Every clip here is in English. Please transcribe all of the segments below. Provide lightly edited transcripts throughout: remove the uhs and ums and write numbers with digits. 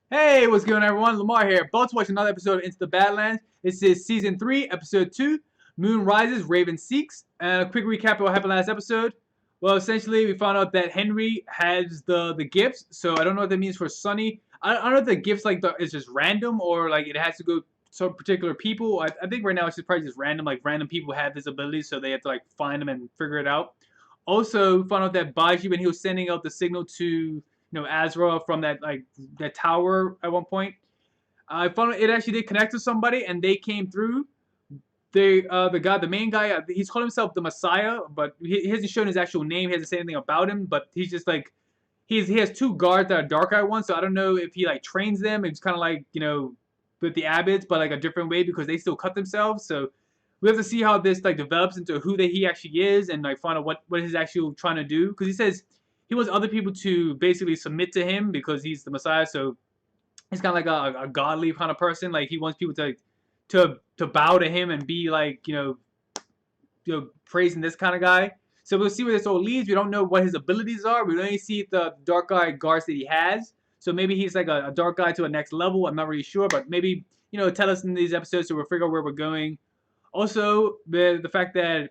Hey, what's going on, everyone? Lamar here. About to watch another episode of Into the Badlands. This is Season 3, Episode 2, Moon Rises, Raven Seeks. And a quick recap of what happened last episode. Well, essentially, we found out that Henry has the gifts, so I don't know what that means for Sunny. I don't know if the gifts is just random or like it has to go to some particular people. I think right now it's just probably just random, like random people have this ability, so they have to like find them and figure it out. Also, we found out that Bajie, when he was sending out the signal to Azra from that tower at one point. I found it actually did connect to somebody, and they came through. The main guy, he's called himself the Messiah, but he hasn't shown his actual name. He hasn't said anything about him, but he's just like he has two guards that are dark eye ones. So I don't know if he like trains them. It's kind of like with the abbots, but like a different way because they still cut themselves. So we have to see how this like develops into who that he actually is, and like find out what he's actually trying to do. Because he says he wants other people to basically submit to him because he's the Messiah. So he's kind of like a godly kind of person. Like he wants people to bow to him and be like praising this kind of guy. So we'll see where this all leads. We don't know what his abilities are. We only see the dark guy guards that he has. So maybe he's like a dark guy to a next level. I'm not really sure, but maybe tell us in these episodes so we'll figure out where we're going. Also, the fact that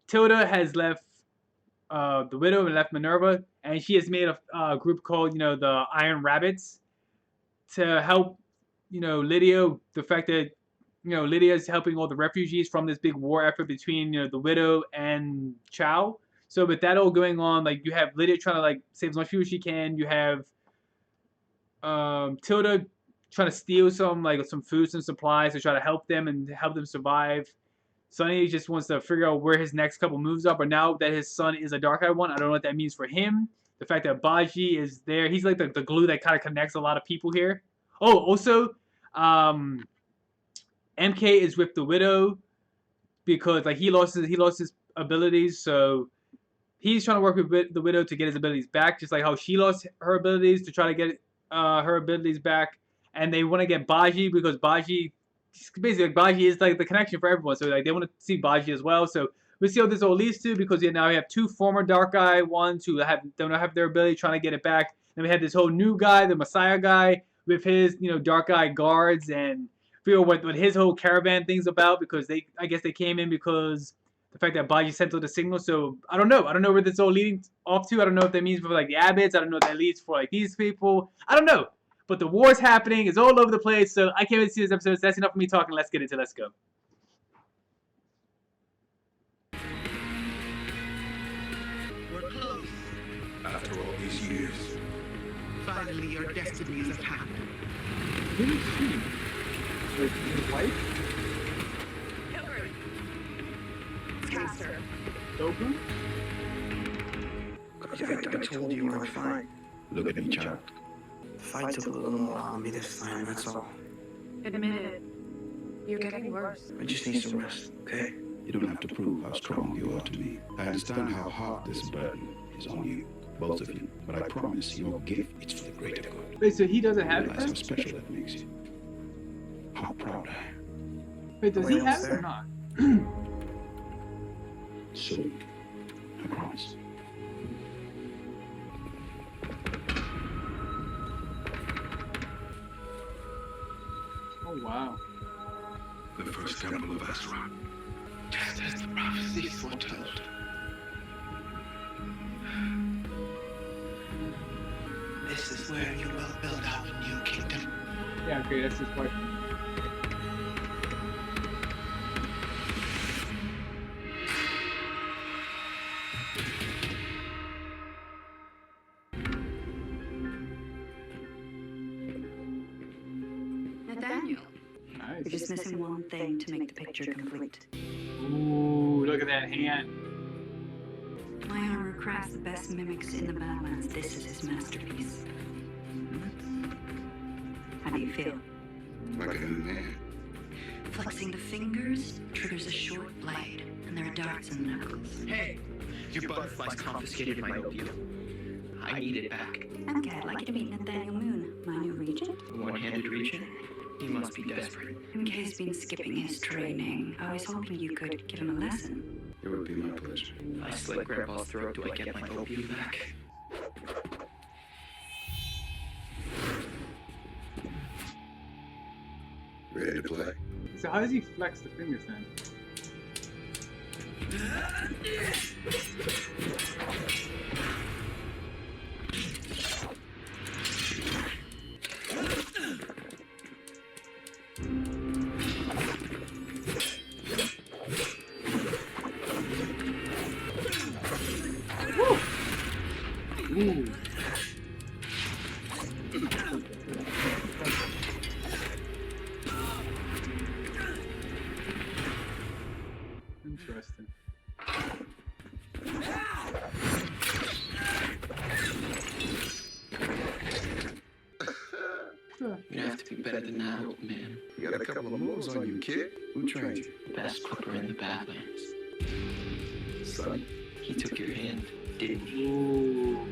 Tilda has left the Widow and left Minerva, and she has made a group called the Iron Rabbits to help Lydia. The fact that Lydia is helping all the refugees from this big war effort between the Widow and Chow. So with that all going on, like you have Lydia trying to like save as much people as she can. You have Tilda trying to steal some food and supplies to try to help them and help them survive. Sunny just wants to figure out where his next couple moves are, but now that his son is a Dark Eye one, I don't know what that means for him. The fact that Bajie is there, he's like the glue that kind of connects a lot of people here. Oh, also, MK is with the Widow because like he lost his abilities, so he's trying to work with the Widow to get his abilities back, just like how she lost her abilities to try to get her abilities back, and they want to get Bajie because Bajie basically like Bajie is like the connection for everyone. So like they want to see Bajie as well. So we see how this all leads to because now we have two former Dark Eye ones who don't have their ability trying to get it back. Then we have this whole new guy, the Messiah guy, with his Dark Eye guards and feel what his whole caravan thing's about because I guess they came in because the fact that Bajie sent out the signal. So I don't know. I don't know where this all leading off to. I don't know if that means for like the abbots. I don't know if that leads for like these people. I don't know. But the war's happening. It's all over the place. So I can't wait to see this episode. So that's enough of me talking. Let's get into it. Let's go. We're close. After all these years. Finally, your destinies have happened. Who is she? His wife? Pilgrim. Caster. Pilgrim? I told you we're fine. Look at me, child. The fight took a little more on me this time, that's all. Admit it. You're getting worse. I just need some rest, okay? You don't have to prove how strong you are to me. I understand how hard this burden is on you, both of you. But I promise your gift is for the greater good. Wait, so he doesn't have Realize how it? special that makes you. How proud I am. Wait, does he have it or not? Soon. I promise. Oh, wow. The first temple of Azeroth. Just as the prophecies foretold. This is where you will build out a new kingdom. Yeah, okay, that's his wife. Nathaniel. Nice. You're just missing one thing to make the picture complete. Ooh, look at that hand. My armor crafts the best mimics in the Badlands. This is his masterpiece. How do you feel? Like a new man. Flexing the fingers triggers a short blade, and there are darts in the knuckles. Hey, your butterflies confiscated my opium. I need it back. MK, I'd like you to meet Nathaniel Moon, my new regent. One-handed regent? He must be desperate. MK's been skipping his training. I was hoping you could give him a lesson. It would be my pleasure. If I slit Grandpa's throat, do I get my opium back? Ready to play? So how does he flex the fingers then? Ooh. Interesting. You'd have to be better than that, old man. You got a couple of moves on you, kid. Who trained you? Best clipper in the Badlands. Son. He took your hand, didn't he? Ooh.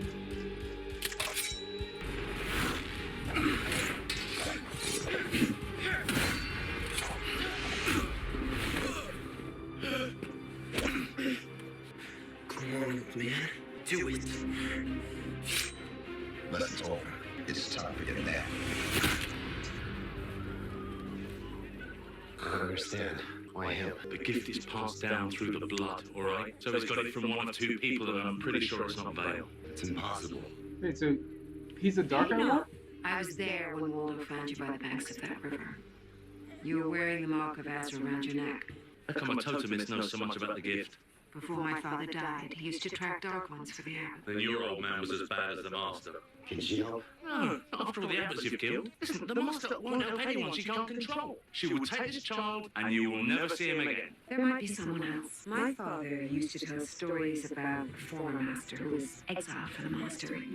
Come on, man. Do it. Lesson's over. It's time for your nap. I don't understand. Why him? The gift is passed down through the blood, alright? So he's got it from one or two people, and I'm pretty sure it's not Vale. It's impossible. Wait, so he's a dark one? I was there when Waldo found you by the banks of that river. You were wearing the mark of Azra around your neck. How come a totemist knows so much about the gift? Before my father died, he used to track Dark Ones for the Abbot. Then your old man was as bad as the master. Can she help? No, not after all the abbots you've killed. Listen, the master won't help anyone she can't control. She will take this child, and you will never see him again. There might be someone else. My father used to tell stories about a former master who was exiled for the monastery.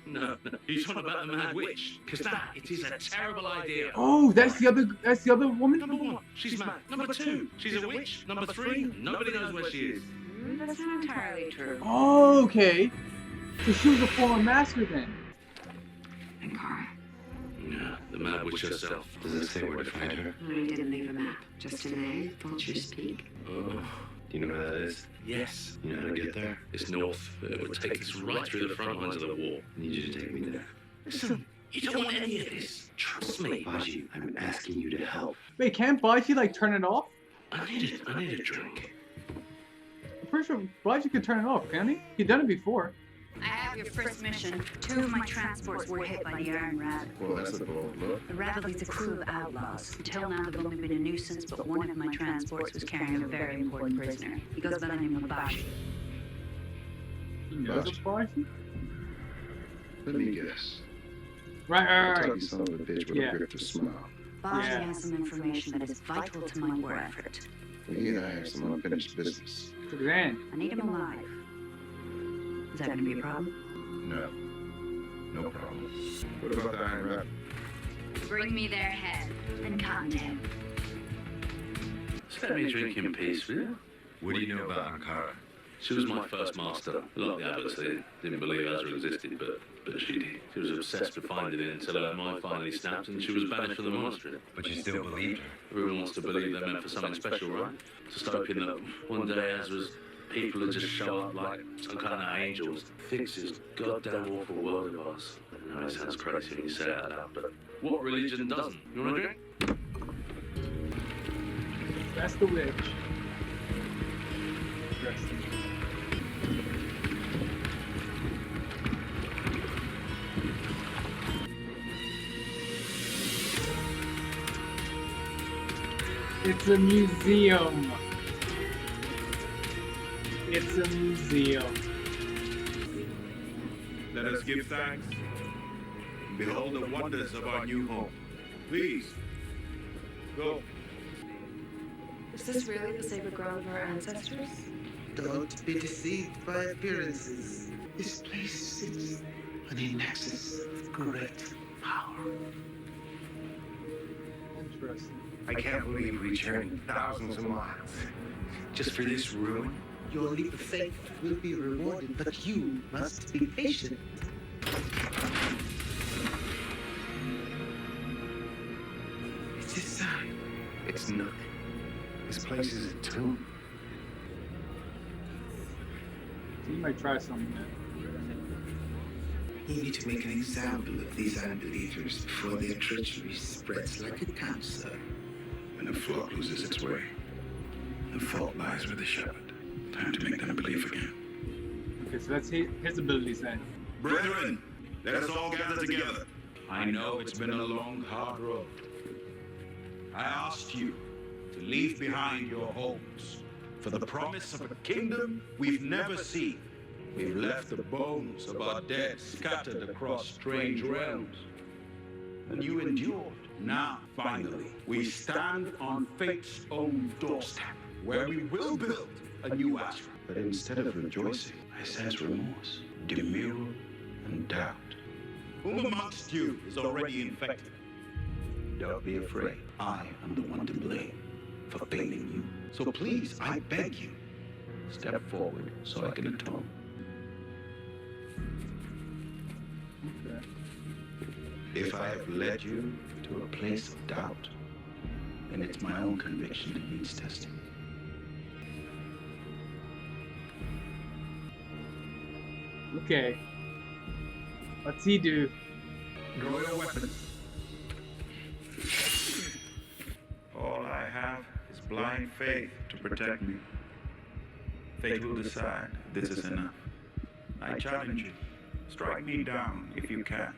No, he's talking about the mad witch. Because that, it is a terrible idea. Oh, that's the other woman? Number one, she's mad. Number two, she's a witch. Number three, nobody knows where she is. That's not entirely true. Oh, okay. So she was a former master then. And Kara, Yeah, the mad witch herself. Does it say where to find her? I didn't leave a map. Just a name, Vulture's Peak. Oh, Do you know where that is? yes. You know how to get there? It's north. It would take us right through the front lines of the war. I need you to take me there. Listen, you don't want any of this. Trust me. Bajie, I'm asking you to help. Wait, can't Bajie like turn it off? I need a drink. I'm pretty sure Bajie could turn it off, can't he? He'd done it before. I have your first mission. 2 of my transports were hit by the Iron Rat. Well, that's a bold look. The Rat leads a crew of outlaws. Until now, they've only been a nuisance, but one of my transports was carrying a very important prisoner. He goes by the name of Bajie. He knows it's Bajie? Let me guess. Right. Talking son of a bitch with Yeah. a grifter smile. Bajie Yeah. has some information that is vital to my war effort. He and I have some unfinished business. Took his hand. I need him alive. Is that going to be a problem? No. No problem. What about the Iron Rat? Bring me their head and Cottontail. Just let me drink in peace, will you? What do you know about Ankara? She was my first master. A lot of the abbots, they didn't believe Azra existed, but she did. She was obsessed with finding it until her mind finally snapped and she was banished from the monastery. But you still believed her? Everyone wants to believe they're meant for something special, right? Just hoping that one day Azra's people would just show up like some kind of angels. Fix this goddamn awful world of ours. I know it sounds crazy when you say it out loud, but what religion doesn't? You want to drink? That's the witch. Interesting. It's a museum. It's a museum. Let us give thanks. Behold the wonders of our new home. Please, go. Is this really the sacred ground of our ancestors? Don't be deceived by appearances. This place sits on a nexus of great power. Interesting. I can't believe we journeyed thousands of miles just for this ruin. Your leap of faith will be rewarded, but you must be patient. It's a sign. It's nothing. This place is a tomb. So you might try something then. You need to make an example of these unbelievers before their treachery spreads like a cancer. The flock loses its way. The fault lies with the shepherd. Time to make them believe again. Okay, so that's his abilities then. Brethren, let us all gather together. I know it's been a long, hard road. I asked you to leave behind your homes for the promise of a kingdom we've never seen. We've left the bones of our dead scattered across strange realms. And you endured. Now, finally, we stand on fate's own doorstep, where we will build a new ashram. But instead of rejoicing, I sense remorse, demurral, and doubt. Whom amongst you is already infected? Don't be afraid. I am the one to blame for failing you. So please, I beg you, step forward so I can atone. Okay. If I have led you to a place of doubt, then it's my own conviction that needs testing. Okay. What's he do? Draw your weapons. All I have is blind faith to protect me. Fate will decide if this is enough. I challenge you. Strike me down if you can.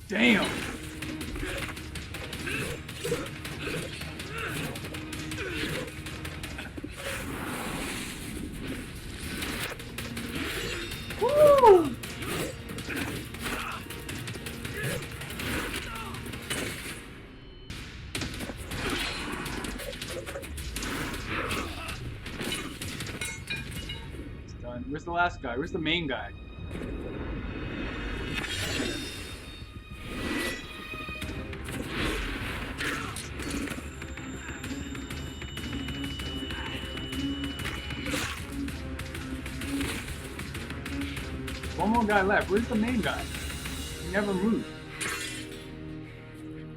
Damn! Woo! It's done. Where's the last guy? Where's the main guy? One more guy left. Where's the main guy? He never moved.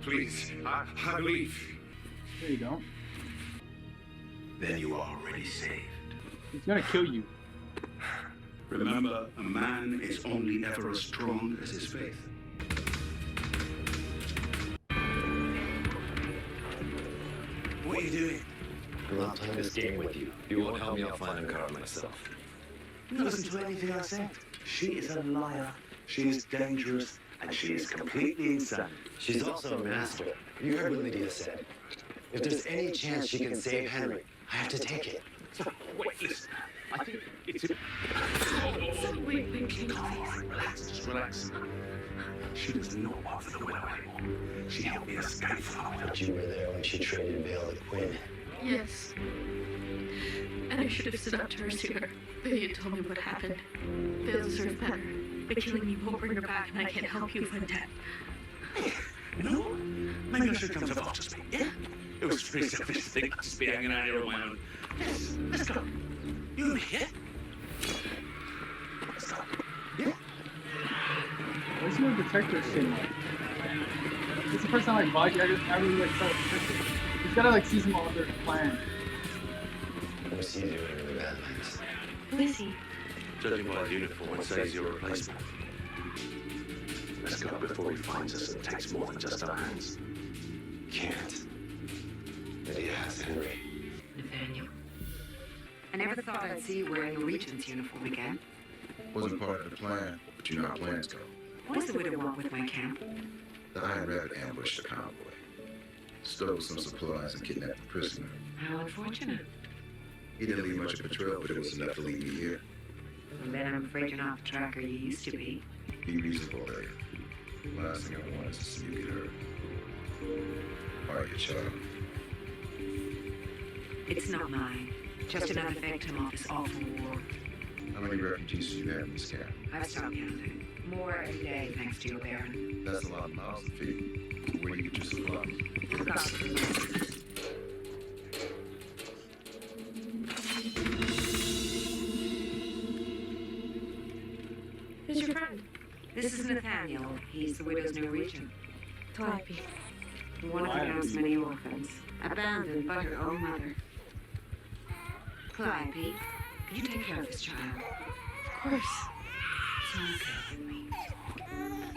Please, I believe. There you go. Then you are already saved. He's gonna kill you. Remember, a man is only ever as strong as his faith. What are you doing? I'm not playing this game with you. If you won't help me, I'll find and guard myself. You listen to anything I said. She is a liar. She is dangerous, and she is completely insane. She's also a master. You heard what Lydia said. If there's any chance she can save Henry, I have to take it. Wait, listen. I think it's... We've been kidding. Relax, just relax. She does not want the widow anymore. She helped me escape from the widow. But you were there when she traded Vale to Quinn. Yes. And I should have stood up to her sooner. Lydia told me what happened. Vale deserves better. But killing me won't bring her back, and I can't help you find that. You know, maybe I should come to Foster Street, yeah? It was pretty selfish to think I'd just be hanging out here on my own. Yes, let's go. You and me, yeah? Let's go. Yeah? Where's your detective shit like? It's the first time like Bajie I really like saw a detective. He's gotta like see some other plan. What's he doing in the Badlands? Who is he? Judging by his uniform, it says you're a replacement. Let's go before he finds us and takes more than just our hands. Can't. Lydia has Henry. Nathaniel. I never thought I'd see you wearing a Regent's uniform again. Wasn't part of the plan, but you know how plans go. What does the widow want with my camp? The Iron Rabbit ambushed the convoy, stole some supplies, and kidnapped the prisoner. How unfortunate. He didn't leave much of a trail, but it was enough to leave me here. Well, then I'm afraid you're not the tracker you used to be. Be reasonable, Lydia. Last thing I want is to see you get hurt. All right, child. It's not mine. Just another victim of this awful war. How many refugees do you have in this camp? I've stopped counting. More every day, thanks to you, Baron. That's a lot of mouths to feed. Where do you get your supplies? Got it. Who's your friend? This is Nathaniel. He's the widow's new regent. Calliope. One of the town's many orphans. Abandoned by her own mother. Calliope, could you take care of this child? Of course. It's all okay with me.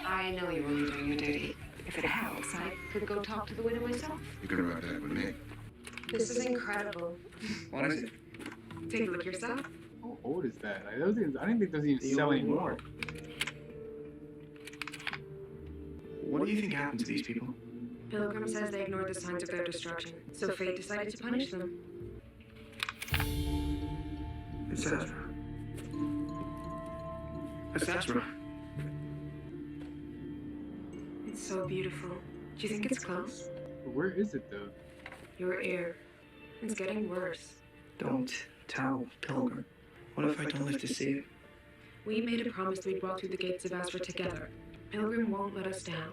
I know you're only doing your duty. If it helps, I could go talk to the widow myself. You can write that with me. This is incredible. What is it? Take a look yourself. How old is that? Like, those things, I didn't think those even sell anymore. What do you think happened to these people? Pilgrim says they ignored the signs of their destruction, so fate decided to punish them. It's Ezra. It's Ezra. It's so beautiful. Do you think it's close? But where is it though? Your ear. It's getting worse. Don't tell Pilgrim. What if I don't live to see it? We made a promise we'd walk through the gates of Astra together. Pilgrim won't let us down.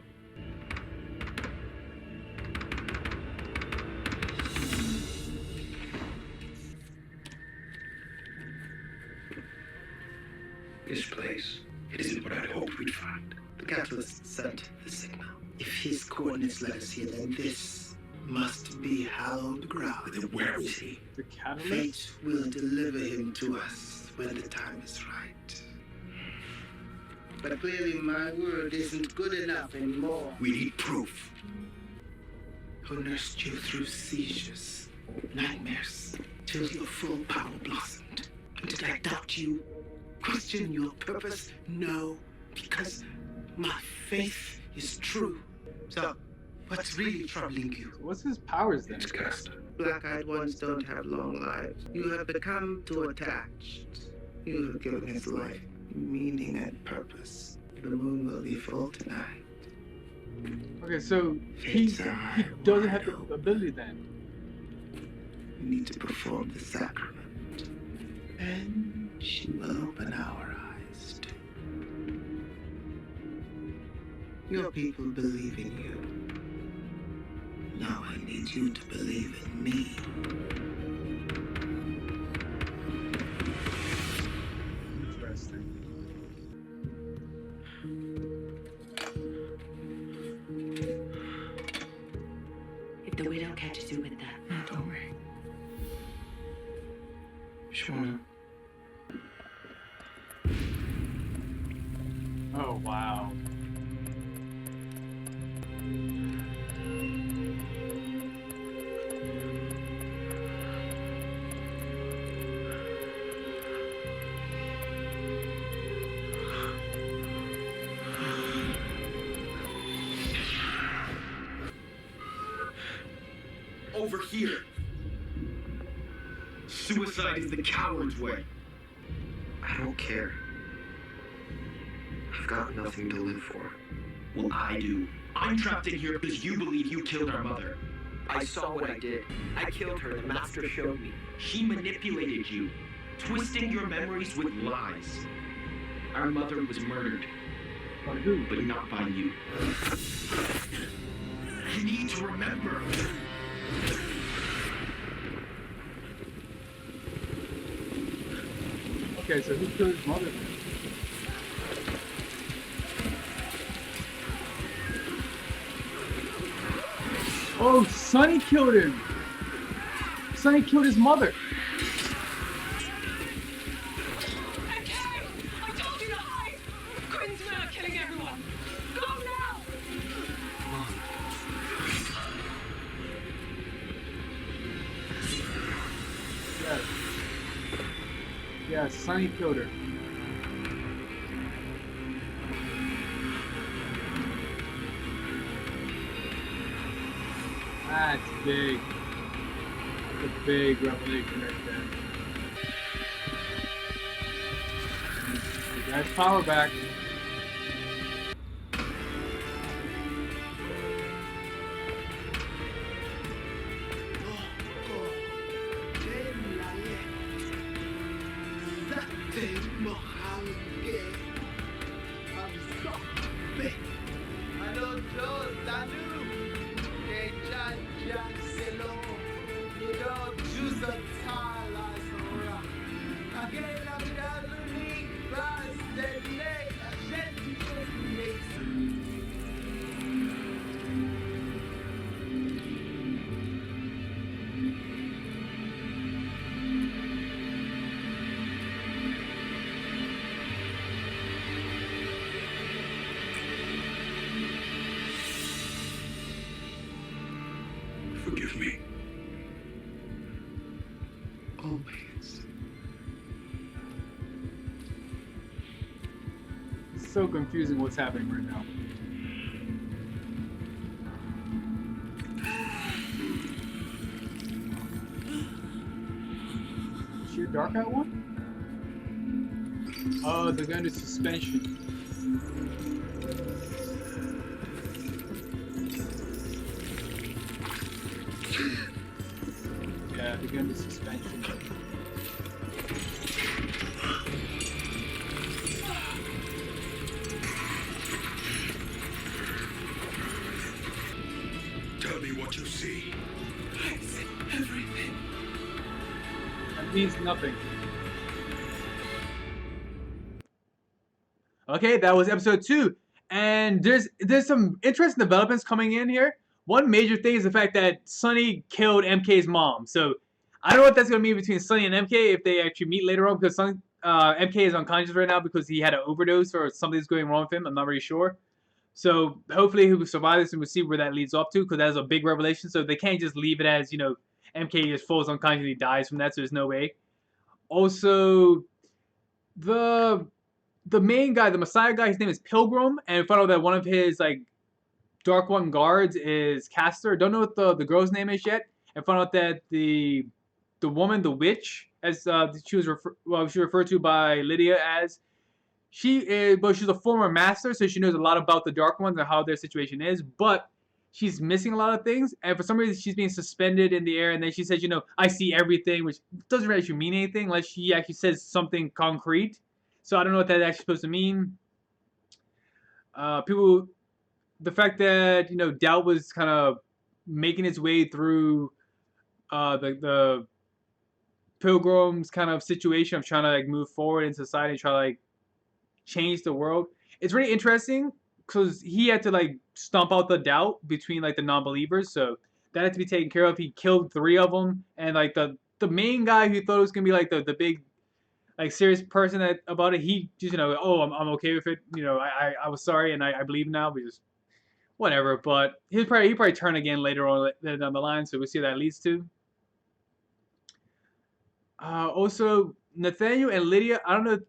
This place, it isn't what I'd hoped we'd find. The catalyst sent the signal. If his coordinates led us here, then this must be hallowed ground. Then where is he? The catalyst? Fate will deliver him to us when the time is right. But clearly my word isn't good enough anymore. We need proof. Who nursed you through seizures, nightmares, till your full power blossomed. And did I doubt you? Question your purpose? No, because my faith is true. So, what's really troubling you? What's his powers then? Cast. Black-eyed ones don't have long lives. You have become too attached. You have given his life meaning and purpose. The moon will be full tonight. Okay, so he doesn't have the ability then. You need to perform the sacrament. And she will open our eyes too. Your people believe in you. Now I need you to believe in me. Interesting. If the widow catches you with that, Don't worry. Just wanna... Oh wow. Over here. Suicide is the coward's way. I don't care. I've got nothing to live for. Well, I do. I'm trapped in here because you believe you killed our mother. I saw what I did. I killed her. The master showed me. She manipulated you, twisting your memories with lies. Our mother was murdered, By who? but not by you. You need to remember. Okay, so who killed his mother then? Oh, Sonny killed him! Sonny killed his mother! MK! I told you to hide! Quinn's men are killing everyone! Go now! Yes. Yeah, Sonny killed her. That's big. That's a big revelation right there. You guys, power back. forgive me? Always. It's so confusing what's happening right now. Is your dark out one? Oh, they're going to suspension. Yeah, they're going to suspension. Tell me what you see. I see everything. That means nothing. Okay, that was episode 2. And there's some interesting developments coming in here. One major thing is the fact that Sunny killed MK's mom. So I don't know what that's going to mean between Sunny and MK if they actually meet later on, because MK is unconscious right now because he had an overdose or something's going wrong with him. I'm not really sure. So hopefully he will survive this and we'll see where that leads up to, because that's a big revelation. So they can't just leave it as, you know, MK just falls unconscious and he dies from that, so there's no way. Also, the main guy, the Messiah guy, his name is Pilgrim, and we found out that one of his like Dark One guards is Castor. Don't know what the girl's name is yet. And found out that the woman, the witch, as she was referred to by Lydia as, she's a former master, so she knows a lot about the Dark Ones and how their situation is. But she's missing a lot of things, and for some reason she's being suspended in the air. And then she says, you know, I see everything, which doesn't really actually mean anything unless she actually says something concrete. So I don't know what that's actually supposed to mean. The fact that, you know, Doubt was kind of making its way through the Pilgrim's kind of situation of trying to like move forward in society and try to like change the world. It's really interesting because he had to like stomp out the doubt between like the non-believers, so that had to be taken care of. He killed 3 of them, and like the main guy who thought it was gonna be like the big like serious person about it, he just, you know, oh, I'm okay with it, you know, I was sorry and I believe now, because whatever. But he'll probably turn again later on down the line, so we'll see what that leads to. Also, Nathaniel and Lydia, I don't know,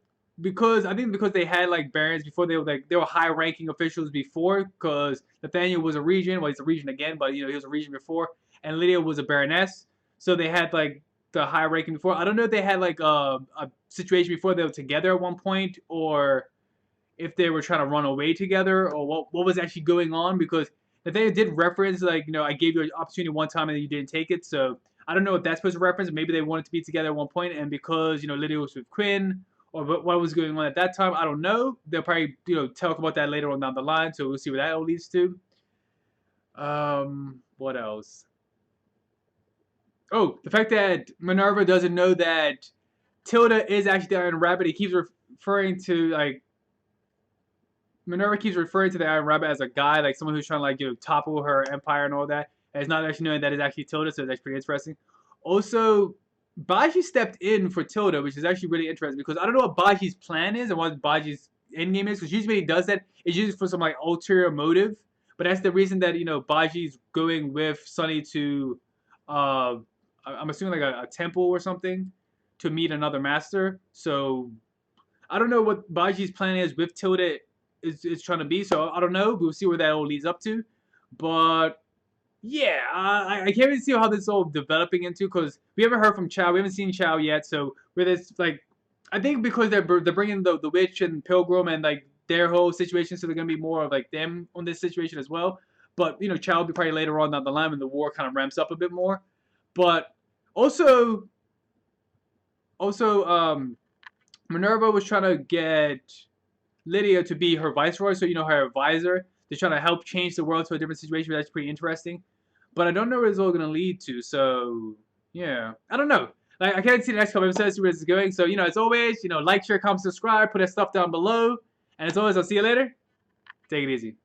because they had like barons before, they were high-ranking officials before, because Nathaniel was a regent, well, he's a regent again, but you know, he was a regent before, and Lydia was a baroness, so they had like the high ranking before. I don't know if they had like a situation before they were together at one point, or if they were trying to run away together, or what was actually going on, because Nathaniel did reference like, you know, I gave you an opportunity one time and you didn't take it, so I don't know if that's supposed to reference. Maybe they wanted to be together at one point, and because, you know, Lydia was with Quinn, or what was going on at that time, I don't know. They'll probably, you know, talk about that later on down the line, so we'll see what that all leads to. What else? Oh, the fact that Minerva doesn't know that Tilda is actually the Iron Rabbit. He keeps referring to like, Minerva keeps referring to the Iron Rabbit as a guy, like someone who's trying to like, you know, topple her empire and all that. And it's not actually knowing that it's actually Tilda, so that's pretty interesting. Also, Bajie stepped in for Tilda, which is actually really interesting, because I don't know what Bajie's plan is and what Bajie's endgame is, because usually when he does that, it's usually for some like ulterior motive. But that's the reason that, you know, Bajie's going with Sunny to, I'm assuming like a temple or something, to meet another master. So I don't know what Bajie's plan is with Tilda is trying to be. So I don't know. We'll see where that all leads up to. But yeah, I can't really see how this is all developing into, because we haven't heard from Chow. We haven't seen Chow yet. So with this, like, I think because they're bringing the witch and Pilgrim and like their whole situation, so they're gonna be more of like them on this situation as well. But you know, Chow will be probably later on down the line when the war kind of ramps up a bit more. But also, Minerva was trying to get Lydia to be her viceroy, so you know, her advisor. They're trying to help change the world to a different situation. That's pretty interesting. But I don't know where it's all going to lead to. So yeah, I don't know. Like, I can't see the next couple episodes, see where it's going. So, you know, as always, you know, like, share, comment, subscribe, put that stuff down below. And as always, I'll see you later. Take it easy.